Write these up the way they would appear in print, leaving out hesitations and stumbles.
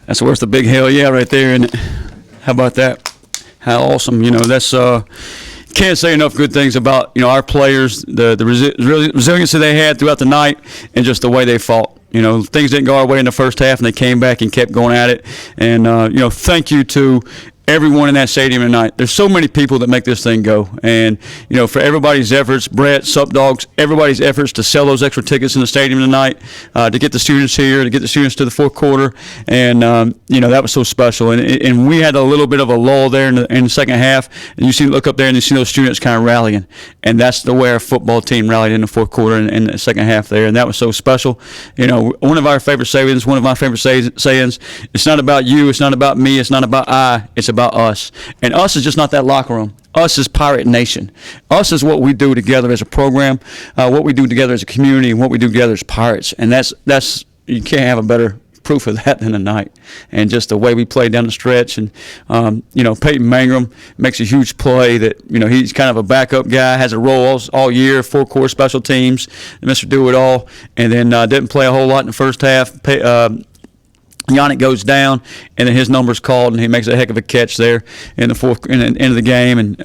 That's worth a big hell yeah right there, isn't it? How about that? How awesome. That's can't say enough good things about, our players, the resiliency they had throughout the night, and just the way they fought. Things didn't go our way in the first half, and they came back and kept going at it. And, thank you to everyone in that stadium tonight. There's so many people that make this thing go. And, for everybody's efforts, Brett, Sup Dogs, everybody's efforts to sell those extra tickets in the stadium tonight, to get the students here, to get the students to the fourth quarter. And, that was so special. And we had a little bit of a lull there in the second half. And you look up there and you see those students kind of rallying. And that's the way our football team rallied in the fourth quarter and in the second half there. And that was so special. One of our favorite sayings, one of my favorite sayings, it's not about you, it's not about me, it's not about I, it's about us. And us is just not that locker room. Us is Pirate Nation. Us is what we do together as a program, what we do together as a community, and what we do together as Pirates. And that's you can't have a better proof of that than tonight. And just the way we played down the stretch. And, Payton Mangrum makes a huge play that, he's kind of a backup guy, has a role all year, 4-core special teams, Mr. Do-It-All, and then didn't play a whole lot in the first half. Yannick goes down, and then his number's called, and he makes a heck of a catch there in the end of the game. And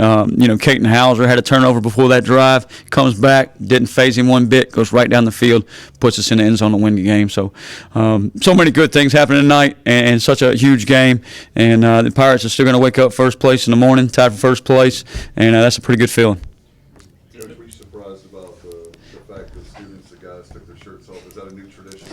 Katin Houser had a turnover before that drive, comes back, didn't phase him one bit, goes right down the field, puts us in the end zone to win the game. So, so many good things happening tonight, and such a huge game. And the Pirates are still going to wake up first place in the morning, tied for first place, and that's a pretty good feeling. Were you surprised about the fact that students, the guys, took their shirts off? Is that a new tradition?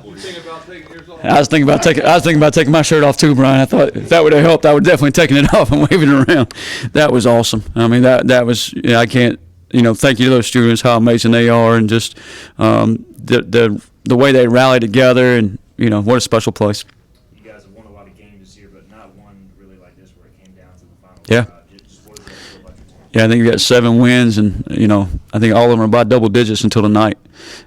You thinking about taking yours off? I was thinking about taking my shirt off too, Brian. I thought if that would have helped, I would definitely taken it off and waving it around. That was awesome. I mean, that was I can't thank you to those students, how amazing they are, and just the way they rally together, and what a special place. You guys have won a lot of games this year, but not one really like this where it came down to the final. Yeah. Just what does that feel like? Yeah, I think we got 7 wins, and I think all of them are about double digits until tonight,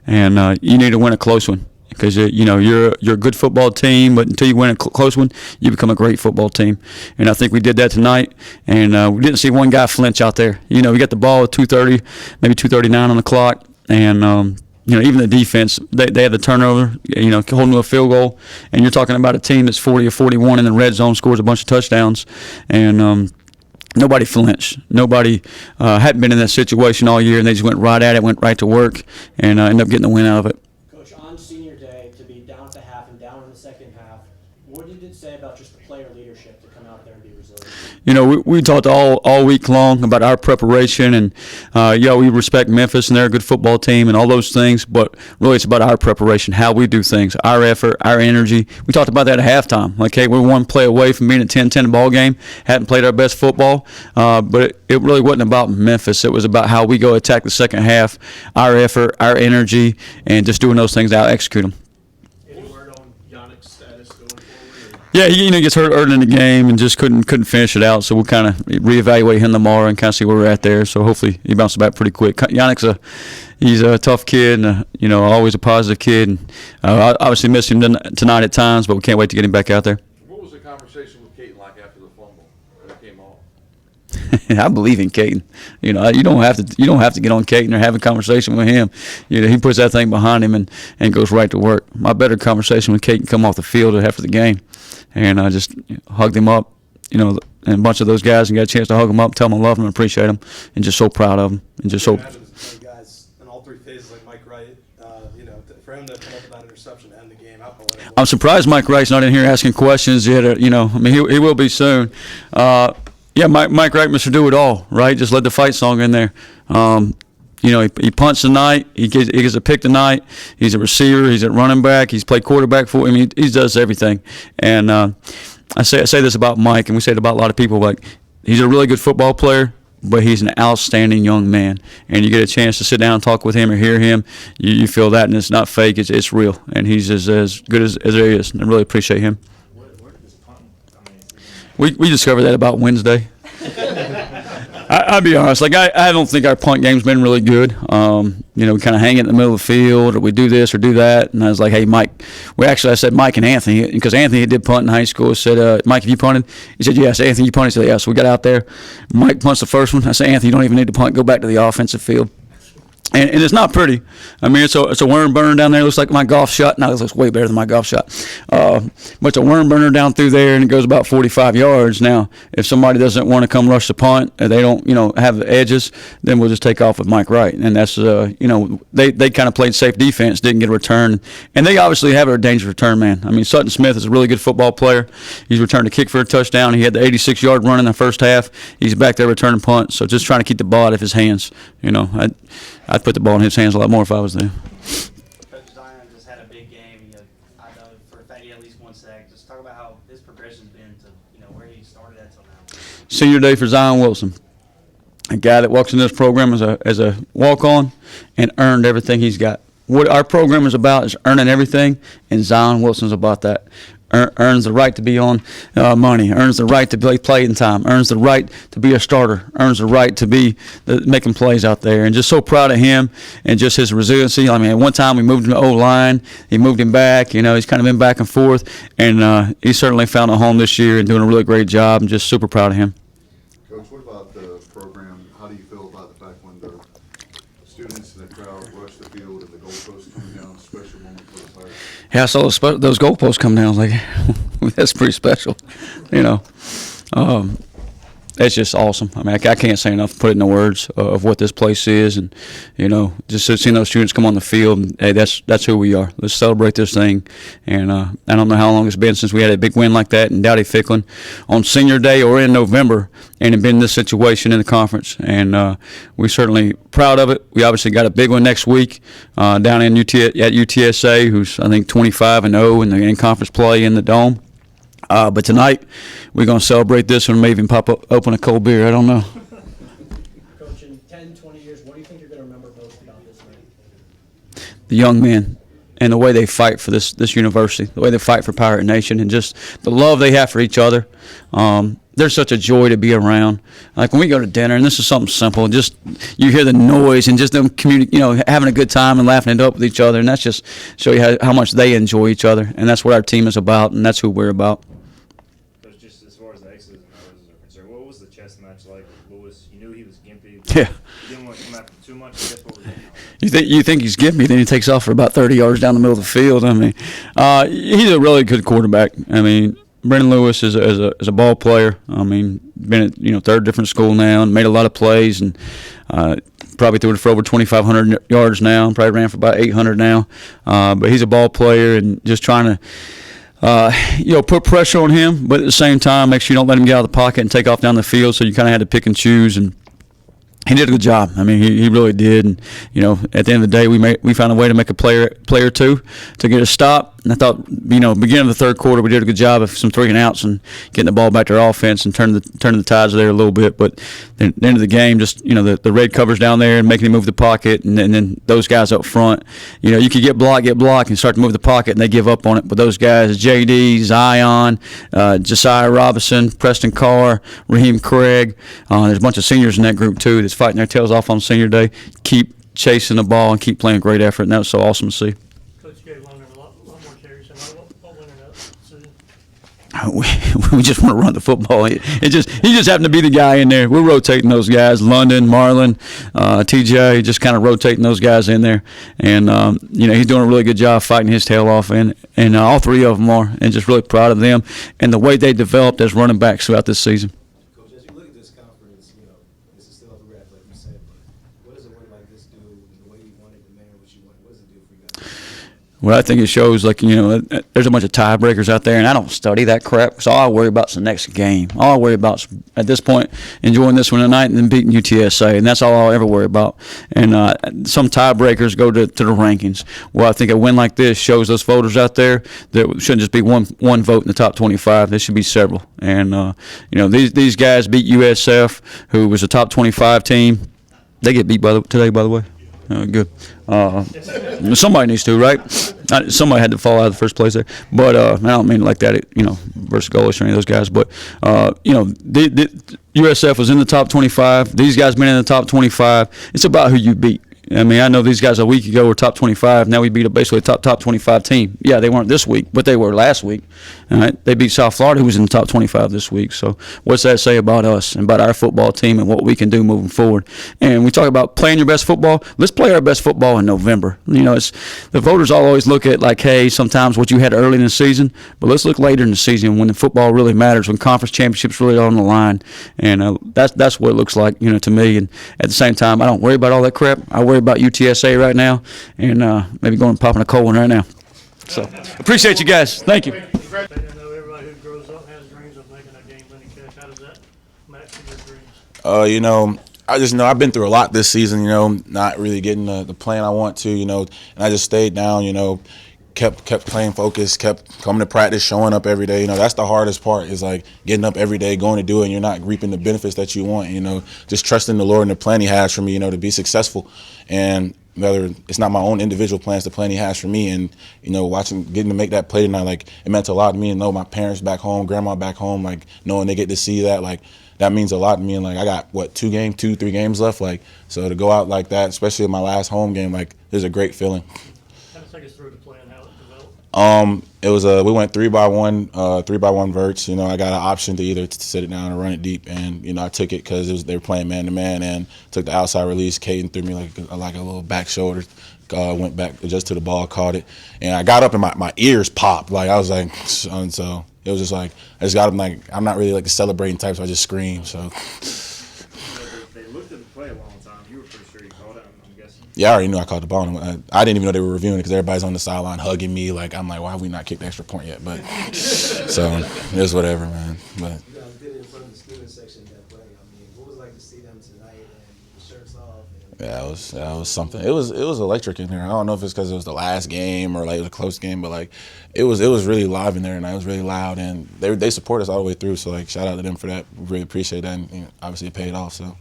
and you need to win a close one. Because you're a good football team, but until you win a close one, you become a great football team. And I think we did that tonight. And we didn't see one guy flinch out there. We got the ball at 2:30, maybe 2:39 on the clock, and even the defense, they had the turnover, holding to a field goal. And you're talking about a team that's 40 or 41 in the red zone, scores a bunch of touchdowns, and nobody flinched. Nobody hadn't been in that situation all year, and they just went right at it, went right to work, and ended up getting the win out of it. Coach, on senior day, to be down at the half and down in the second half, what did it say about just the player leadership to come out there and be resilient? We talked all week long about our preparation, and we respect Memphis, and they're a good football team and all those things, but really it's about our preparation, how we do things, our effort, our energy. We talked about that at halftime. Like, hey, we're one play away from being a 10-10 ball game, hadn't played our best football, but it really wasn't about Memphis. It was about how we go attack the second half, our effort, our energy, and just doing those things out, execute them. Any word on Yannick's status going forward? Yeah, he gets hurt early in the game and just couldn't finish it out. So we'll kind of reevaluate him tomorrow and kind of see where we're at there. So hopefully he bounces back pretty quick. Yannick's he's a tough kid, and always a positive kid. And I obviously miss him tonight at times, but we can't wait to get him back out there. What was the conversation with Katin like after the fumble when it came off? I believe in Katin. You don't have to get on Katin or have a conversation with him. He puts that thing behind him and goes right to work. My better conversation with Katin come off the field after the game, and I just hugged him up, and a bunch of those guys, and got a chance to hug him up, tell them I love them, and appreciate them, and just so proud of them, and just so. Guys in all 3 phases, like Mike Wright, for him to come up with that interception to end the game, how poetic. I'm surprised Mike Wright's not in here asking questions yet. He will be soon. Yeah, Mike Wright, Mr. Do-It-All, right? Just let the fight song in there. He punts tonight. He gets a pick tonight. He's a receiver. He's a running back. He's played quarterback for him. He does everything. And I say this about Mike, and we say it about a lot of people. Like, he's a really good football player, but he's an outstanding young man. And you get a chance to sit down and talk with him or hear him, you feel that, and it's not fake. It's real. And he's as good as there is. And I really appreciate him. Where did this punt come in? We discovered that about Wednesday. I'll be honest. Like, I don't think our punt game's been really good. We kind of hang it in the middle of the field, or we do this or do that. And I was like, hey, Mike. I said Mike and Anthony, because Anthony did punt in high school. I said, Mike, have you punted? He said, yes. Anthony, you punted? He said, yes. So we got out there. Mike punts the first one. I said, Anthony, you don't even need to punt. Go back to the offensive field. And it's not pretty. I mean, it's a worm burner down there. It looks like my golf shot. Now it looks way better than my golf shot. But it's a worm burner down through there, and it goes about 45 yards. Now, if somebody doesn't want to come rush the punt, they don't, have the edges, then we'll just take off with Mike Wright. And that's, they kind of played safe defense, didn't get a return. And they obviously have a dangerous return man. I mean, Sutton Smith is a really good football player. He's returned a kick for a touchdown. He had the 86-yard run in the first half. He's back there returning punt. So just trying to keep the ball out of his hands. I'd put the ball in his hands a lot more if I was there. Coach Zion just had a big game. I know for a fact he had at least one sack. Just talk about how his progression's been to where he started at till now. Senior day for Zion Wilson, a guy that walks in this program as a walk-on and earned everything he's got. What our program is about is earning everything, and Zion Wilson's about that. Earns the right to be on money, earns the right to play playing time, earns the right to be a starter, earns the right to be making plays out there. And just so proud of him and just his resiliency. I mean, at one time we moved him to O-line. He moved him back. He's kind of been back and forth. And he certainly found a home this year and doing a really great job. I'm just super proud of him. Coach, what about the program? How do you feel about the fact when the students in the crowd rush the field and the goalposts come down, special moment for the Tigers? Yeah, I saw those goalposts come down. I was like, that's pretty special, That's just awesome. I mean, I can't say enough, put it into words of what this place is, and just seeing those students come on the field. And, hey, that's who we are. Let's celebrate this thing. And I don't know how long it's been since we had a big win like that in Dowdy Ficklin on Senior Day or in November, and have been in this situation in the conference. And we're certainly proud of it. We obviously got a big one next week down in at UTSA, who's I think 25-0 in the in-conference play in the Dome. But tonight, we're going to celebrate this and maybe even open a cold beer. I don't know. Coach, in 10, 20 years, what do you think you're going to remember most about this night? The young men and the way they fight for this university, the way they fight for Pirate Nation, and just the love they have for each other. They're such a joy to be around. Like when we go to dinner, and this is something simple, just you hear the noise and just them having a good time and laughing it up with each other, and that's just show you how much they enjoy each other, and that's what our team is about, and that's who we're about. But just as far as the X's and O's are concerned, what was the chess match like with Lewis? You knew he was gimpy. Yeah. You didn't want to come after too much. I guess what was it? You think he's gimpy, then he takes off for about 30 yards down the middle of the field. I mean, he's a really good quarterback. I mean, Brendan Lewis is a ball player. I mean, been at third different school now and made a lot of plays, and probably threw it for over 2,500 yards now. Probably ran for about 800 now. But he's a ball player, and just trying to put pressure on him, but at the same time make sure you don't let him get out of the pocket and take off down the field. So you kind of had to pick and choose, and he did a good job. I mean, he really did. And at the end of the day, we found a way to make a play or two to get a stop. And I thought, beginning of the third quarter, we did a good job of some 3 and outs and getting the ball back to our offense and turning the tides there a little bit. But at the end of the game, just the red covers down there and making him move the pocket, and then those guys up front, you could get block, and start to move the pocket, and they give up on it. But those guys, JD, Zion, Josiah Robinson, Preston Carr, Raheem Craig, there's a bunch of seniors in that group too that's fighting their tails off on Senior Day. Keep chasing the ball and keep playing great effort, and that was so awesome to see. Coach gave Longer a lot more carries. What winner that decision? We just want to run the football. He just happened to be the guy in there. We're rotating those guys, London, Marlon, TJ, just kind of rotating those guys in there. And, he's doing a really good job fighting his tail off, and all 3 of them are, and just really proud of them and the way they developed as running backs throughout this season. Coach, as you look at this conference, this is still up for grabs, like you said, but what does a win like this do, the way you wanted, the manner in which you wanted? What does it do for you guys? Well, I think it shows, there's a bunch of tiebreakers out there, and I don't study that crap, so all I worry about is the next game. All I worry about is, at this point, enjoying this one tonight and then beating UTSA, and that's all I'll ever worry about. And some tiebreakers go to the rankings. Well, I think a win like this shows those voters out there that shouldn't just be one vote in the top 25. There should be several. And, these guys beat USF, who was a top 25 team. They get beat today, by the way. Good. Somebody needs to, right? Somebody had to fall out of the first place there. But I don't mean like that, versus Golish or any of those guys. But, the USF was in the top 25. These guys been in the top 25. It's about who you beat. I mean, I know these guys a week ago were top 25. Now we beat basically a top 25 team. Yeah, they weren't this week, but they were last week. All right, they beat South Florida, who was in the top 25 this week. So what's that say about us and about our football team and what we can do moving forward? And we talk about playing your best football. Let's play our best football in November. You know, it's the voters all always look at like, hey, sometimes what you had early in the season, but let's look later in the season when the football really matters, when conference championships really are on the line. And that's what it looks like, you know, to me. And at the same time, I don't worry about all that crap. I worry about UTSA right now, and maybe going and popping a cold one right now. So appreciate you guys. Thank you. I know everybody who grows up has dreams of making a game-winning catch. How does that match your dreams? You know, I just know I've been through a lot this season, you know, not really getting the plan I want to, you know, and I just stayed down, you know, kept playing focused, kept coming to practice, showing up every day. You know, that's the hardest part is like getting up every day, going to do it, and you're not reaping the benefits that you want, you know, just trusting the Lord and the plan He has for me, you know, to be successful. And whether it's not my own individual plans, the plan He has for me, and, you know, getting to make that play tonight, like, it meant a lot to me, and know my parents back home, grandma back home, like, knowing they get to see that, like, that means a lot to me. And like, I got what, 3 games left, like, so to go out like that, especially in my last home game, like, it's a great feeling. Kind of take us through the plan, how it developed. It was we went 3x1 verts. You know, I got an option to either sit it down or run it deep, and you know, I took it because they were playing man to man, and took the outside release. Katin threw me like a little back shoulder. Went back just to the ball, caught it, and I got up and my ears popped. Like, I was like, and so it was just like, I just got up, like, I'm not really like the celebrating type, so I just screamed. So They looked at the play a long time. You were pretty sure you called it, I'm guessing. yeah, I already knew I caught the ball. I didn't even know they were reviewing it because everybody's on the sideline hugging me. Like, I'm like, why have we not kicked the extra point yet? But so it was whatever, man. But You guys did it in front of the student section that play. I mean, what was it like to see them tonight and the shirts off? yeah, that was something. It was electric in there. I don't know if it's because it was the last game or like it was a close game, but like it was really live in there, and it was really loud, and they support us all the way through. So like, shout out to them for that. We really appreciate that, and you know, obviously it paid off. So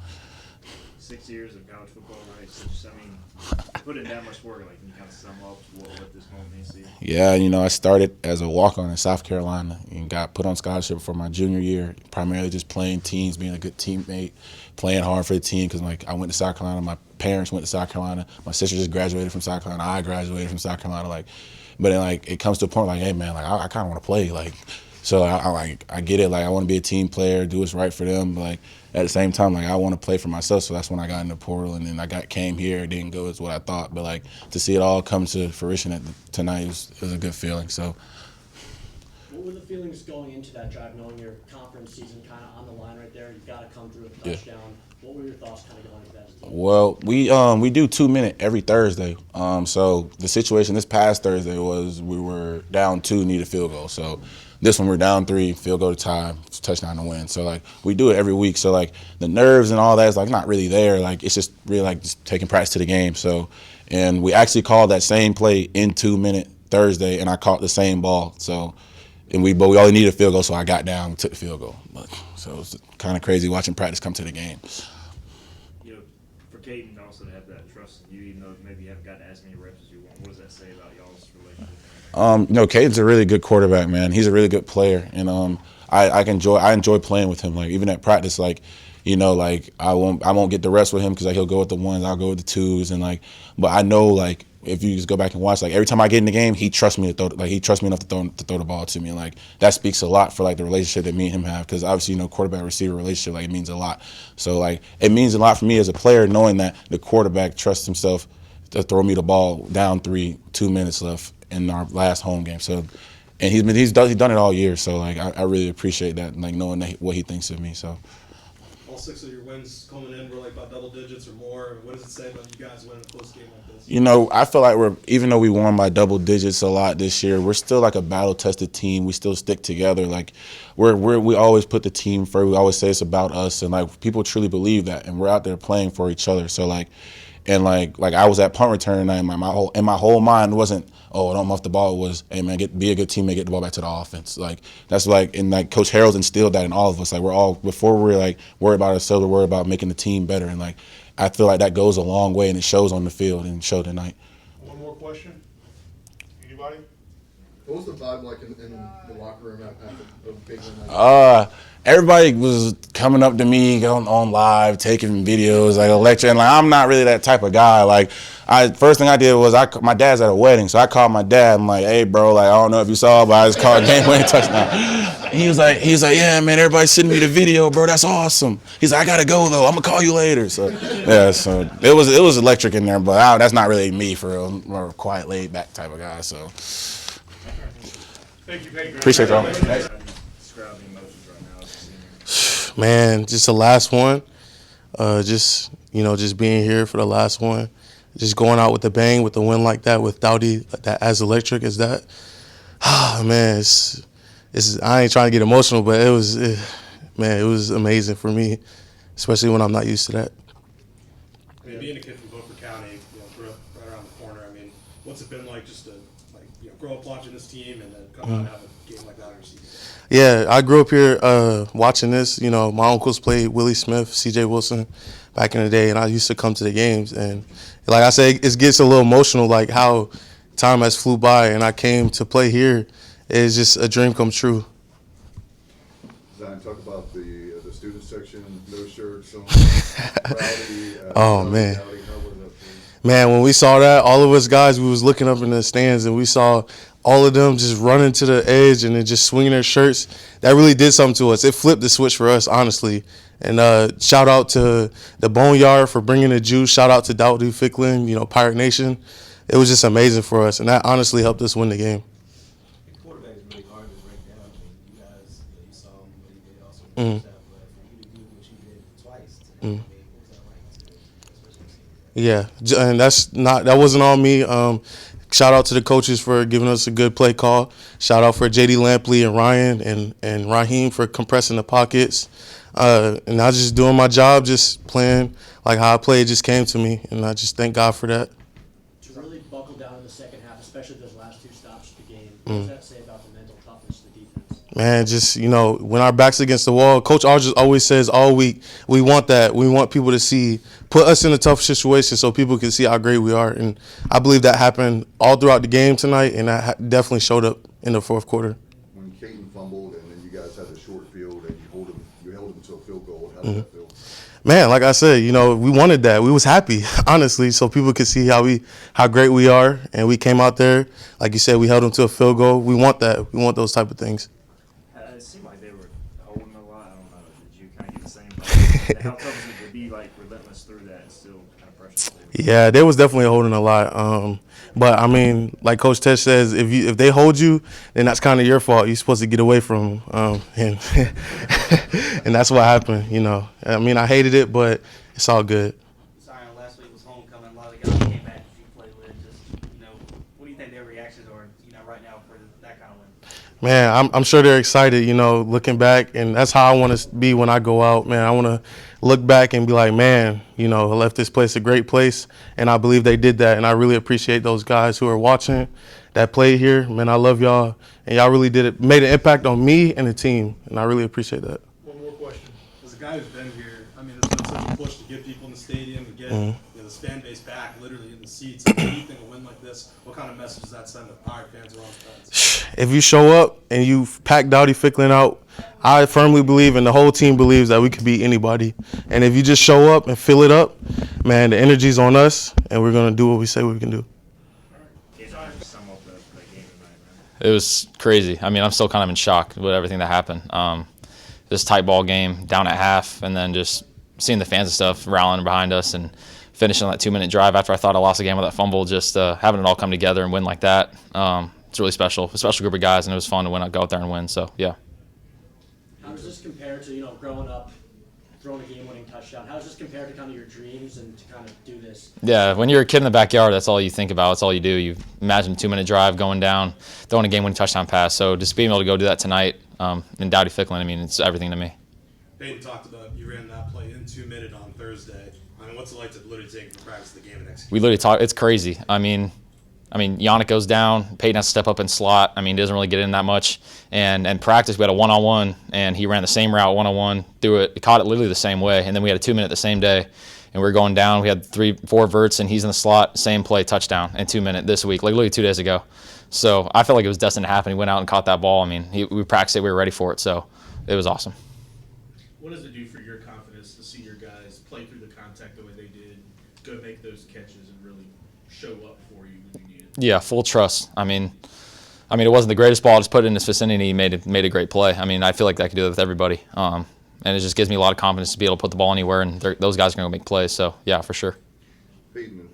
6 years of college football, right? So just, I mean, put in that much work, like, can you kind of sum up what this moment means to you? yeah, you know, I started as a walk-on in South Carolina and got put on scholarship for my junior year, primarily just playing teams, being a good teammate, playing hard for the team, because like I went to South Carolina, my parents went to South Carolina, my sister just graduated from South Carolina, I graduated from South Carolina, like, but then like it comes to a point like, hey man, like I kind of want to play, like, so I get it, like I want to be a team player, do what's right for them, but like at the same time, like I want to play for myself, so that's when I got in the portal, and then came here, it didn't go as what I thought, but like to see it all come to fruition tonight was a good feeling. So What were the feelings going into that drive, knowing your conference season kind of on the line right there? You've got to come through a Yeah. touchdown. What were your thoughts kind of going into that as a team? well, we do 2-minute every Thursday. So the situation this past Thursday was we were down 2, need a field goal. So this one we're down 3, field goal to tie, touchdown to win. So like we do it every week. So like the nerves and all that is like not really there. Like it's just really like just taking practice to the game. So, and we actually called that same play in 2-minute Thursday, and I caught the same ball. So, and we only needed a field goal, so I got down and took the field goal. So it was kind of crazy watching practice come to the game. You know, for Katin also to have that trust in you, even though maybe you haven't gotten as many reps as you want, what does that say about y'all's relationship? You know, Caden's a really good quarterback, man. He's a really good player, and I enjoy playing with him. Like even at practice, like, you know, like I won't get the reps with him because like he'll go with the 1s, I'll go with the 2s, and like, but I know like if you just go back and watch, like every time I get in the game, he trusts me to throw, like he trusts me enough to throw the ball to me, and like that speaks a lot for like the relationship that me and him have, because obviously, you know, quarterback receiver relationship, like it means a lot. So like it means a lot for me as a player knowing that the quarterback trusts himself to throw me the ball down 3, 2 minutes left in our last home game. So, and he's done it all year. So like I really appreciate that, like knowing that what he thinks of me. So. All 6 of your wins coming in were like about double digits or more. What does it say about you guys winning a close game like this? You know, I feel like even though we won by double digits a lot this year, we're still like a battle-tested team. We still stick together. Like we always put the team first. We always say it's about us, and like people truly believe that, and we're out there playing for each other. So like, and like I was at punt return tonight, and my whole mind wasn't, oh, don't muff the ball. It was, hey man, be a good teammate, get the ball back to the offense. Like that's like, and like Coach Harrell's instilled that in all of us. Like we're all, before we're like worried about ourselves, we're worried about making the team better. And like I feel like that goes a long way, and it shows on the field, and it showed tonight. One more question? Anybody? What was the vibe like in the locker room after a big win? Everybody was coming up to me going on live, taking videos, like a lecture, and like I'm not really that type of guy. Like, first thing I did was my dad's at a wedding, so I called my dad. I'm like, hey, bro, like I don't know if you saw, but I just called game-winning touchdown. He was like, yeah, man, everybody's sending me the video, bro. That's awesome. He's like, I gotta go though. I'm gonna call you later. So yeah, so it was electric in there, but that's not really me for real. I'm more quiet, laid back type of guy. So Thank you, Payton. appreciate y'all. Describe the emotions right now as a senior. Man, just the last one. Just being here for the last one. Just going out with a bang with a win like that with Dowdy that as electric as that. Man, it's I ain't trying to get emotional, but it was amazing for me, especially when I'm not used to that. I mean, being a kid from Beaufort County, grew up right around the corner. I mean, what's it been like just to grow up watching this team and then come out and have a game like that on your season? Yeah, I grew up here watching this. My uncles played Willie Smith, C.J. Wilson back in the day, and I used to come to the games. And like I said, it gets a little emotional, like how time has flew by, and I came to play here. It's just a dream come true. Zion, talk about the student section, no shirts on, rowdy. Oh, man. How was that for you? Man, when we saw that, all of us guys, we was looking up in the stands, and we saw all of them just running to the edge and then just swinging their shirts. That really did something to us. It flipped the switch for us, honestly. And shout out to the Boneyard for bringing the juice. Shout out to Dowdy Ficklin, Pirate Nation. It was just amazing for us, and that honestly helped us win the game. Quarterback is really hard to break down. I mean, you guys, you saw him, what he did also in the first half, but for you to do what you did twice today, what was that like, especially seeing Yeah, and that wasn't on me. Shout out to the coaches for giving us a good play call. Shout out for J.D. Lampley and Ryan and Raheem for compressing the pockets. And I was just doing my job, just playing like how I played just came to me, and I just thank God for that. To really buckle down in the second half, especially those last two stops of the game, what does that say about the mental toughness of the defense? Man, just, when our back's against the wall, Coach R just always says all week, we want that. We want people to put us in a tough situation so people can see how great we are. And I believe that happened all throughout the game tonight, and that definitely showed up in the fourth quarter. When Katin fumbled and then you guys had the short field and you held him to a field goal, how did that feel? Man, like I said, we wanted that. We was happy, honestly, so people could see how great we are. And we came out there, like you said, we held them to a field goal. We want that. We want those type of things. It seemed like they were holding a lot. I don't know. Did you kind of get the same vibe? How tough is it to be relentless through that and still kind of pressure? Yeah, they was definitely holding a lot. But I mean, like Coach Tesh says, if they hold you, then that's kind of your fault. You're supposed to get away from them, and and that's what happened. I mean, I hated it, but it's all good. Sorry, last week was homecoming. A lot of the guys came back that you played with. Just, what do you think their reactions are, right now for that kind of win? Man, I'm sure they're excited, looking back, and that's how I want to be when I go out, man. I want to look back and be like, man, I left this place a great place, and I believe they did that, and I really appreciate those guys who are watching that played here. Man, I love y'all, and y'all really made an impact on me and the team, and I really appreciate that. One more question. As a guy who's been here, I mean, there's been such a push to get people in the stadium, to get this fan base back, literally in the seats. What do you think a win like this, what kind of message does that send to Pirate fans around the fans? If you show up and you pack Dowdy Ficklin out, I firmly believe, and the whole team believes, that we can beat anybody. And if you just show up and fill it up, man, the energy's on us, and we're going to do what we say we can do. It was crazy. I mean, I'm still kind of in shock with everything that happened. This tight ball game, down at half, and then just seeing the fans and stuff rallying behind us and finishing that 2-minute drive after I thought I lost the game with that fumble, just having it all come together and win like that. It's really special. A special group of guys, and it was fun to go out there and win. So, yeah. How does this compare to, growing up, throwing a game-winning touchdown? How does this compare to kind of your dreams and to kind of do this? Yeah, when you're a kid in the backyard, that's all you think about. That's all you do. You imagine a 2-minute drive going down, throwing a game-winning touchdown pass. So just being able to go do that tonight in Dowdy Ficklin, I mean, it's everything to me. Payton talked about you ran that play in 2 minutes on Thursday. I mean, what's it like to literally take it from practice to the game and execute? We literally talk. It's crazy. I mean, Yannick goes down. Payton has to step up and slot. I mean, he doesn't really get in that much. And practice, we had a one-on-one, and he ran the same route one-on-one, threw it, caught it literally the same way. And then we had a 2-minute the same day. and we were going down. We had 3-4 verts, and he's in the slot, same play, touchdown in 2 minutes this week, like literally 2 days ago. So I felt like it was destined to happen. He went out and caught that ball. I mean, we practiced it. We were ready for it, so it was awesome. What does it do for your confidence to see your guys play through the contact the way they did, go make those catches, and really show up for you when you need it? Yeah, full trust. I mean, it wasn't the greatest ball. Just put it in his vicinity. He made a great play. I mean, I feel like I could do that with everybody. And it just gives me a lot of confidence to be able to put the ball anywhere, and those guys are going to make plays. So, yeah, for sure. Payton,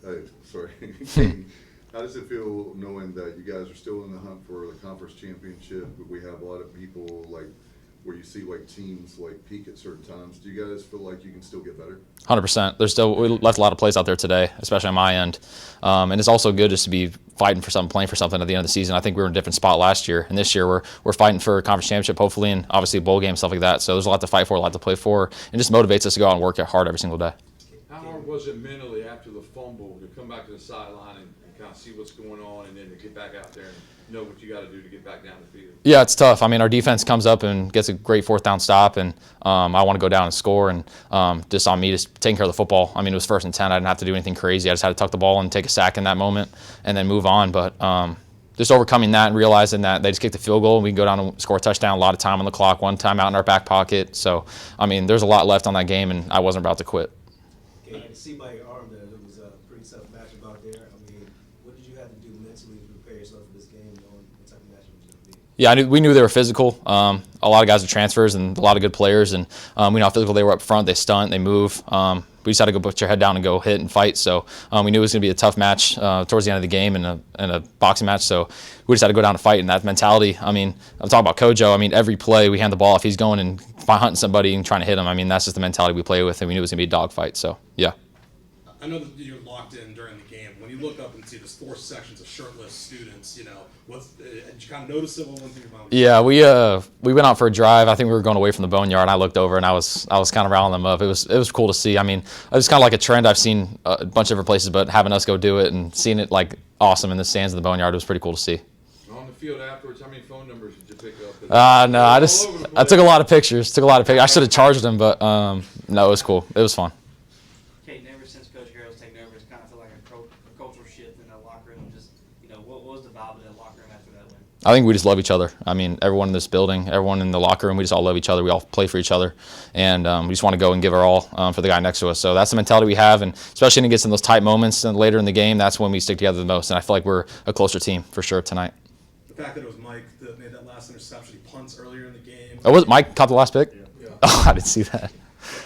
Payton, how does it feel knowing that you guys are still in the hunt for the conference championship? We have a lot of people like where you see like teams like peak at certain times. Do you guys feel like you can still get better? 100%. We left a lot of plays out there today, especially on my end. And it's also good just to be fighting for something, playing for something at the end of the season. I think we were in a different spot last year, and this year we're fighting for a conference championship, hopefully, and obviously a bowl game, stuff like that. So there's a lot to fight for, a lot to play for, and just motivates us to go out and work hard every single day. How hard was it mentally after the fumble to come back to the sideline and kind of see what's going on, and then to get back out there and know what you got to do to get back down the field? Yeah, it's tough. I mean, our defense comes up and gets a great 4th down stop, and I want to go down and score, and just on me just taking care of the football. I mean, it was 1st and 10. I didn't have to do anything crazy. I just had to tuck the ball and take a sack in that moment and then move on. But just overcoming that and realizing that they just kicked the field goal and we can go down and score a touchdown, a lot of time on the clock, 1 time out in our back pocket. So, I mean, there's a lot left on that game, and I wasn't about to quit. Okay, I can see by your arm that it was a pretty tough matchup out there. I mean, what did you have to do mentally to prepare yourself for this game, knowing what type of matchup it was going to be? Yeah, we knew they were physical. A lot of guys are transfers and a lot of good players, and we know how physical they were up front. They stunt, they move. We just had to go put your head down and go hit and fight. So we knew it was going to be a tough match towards the end of the game and a boxing match. So we just had to go down and fight. And that mentality, I mean, I'm talking about Kojo. I mean, every play we hand the ball off, he's going and hunting somebody and trying to hit him. I mean, that's just the mentality we play with, and we knew it was going to be a dogfight. So, yeah. I know that you're locked in during the game. When you look up and see there's 4 sections of shirtless students, you know, did you kind of notice it? One thing about Yeah, we went out for a drive. I think we were going away from the boneyard, and I looked over and I was kind of riling them up. It was cool to see. I mean, it was kind of like a trend I've seen a bunch of different places, but having us go do it and seeing it like awesome in the stands of the boneyard was pretty cool to see. On the field afterwards, how many phone numbers did you pick up? No, I took a lot of pictures. I should have charged them, but no, it was cool. It was fun. Katin, ever since Coach Harrell's taken over, it's kind of feel like a cultural shift in the locker room. Just, you know, what was the vibe of that locker room after that win? I think we just love each other. I mean, everyone in this building, everyone in the locker room, we just all love each other. We all play for each other, and we just want to go and give our all for the guy next to us. So that's the mentality we have, and especially when it gets in those tight moments and later in the game, that's when we stick together the most. And I feel like we're a closer team for sure tonight. The fact that it was Mike that made that last interception, he punts earlier in the game. Oh, was Mike caught the last pick? Yeah. Oh, I didn't see that.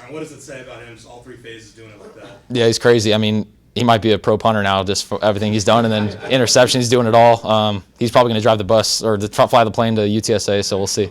And what does it say about him, just all 3 phases doing it like that? Yeah, he's crazy. I mean, he might be a pro punter now just for everything he's done, and then interception, he's doing it all. He's probably going to drive the bus or fly the plane to UTSA, so we'll see.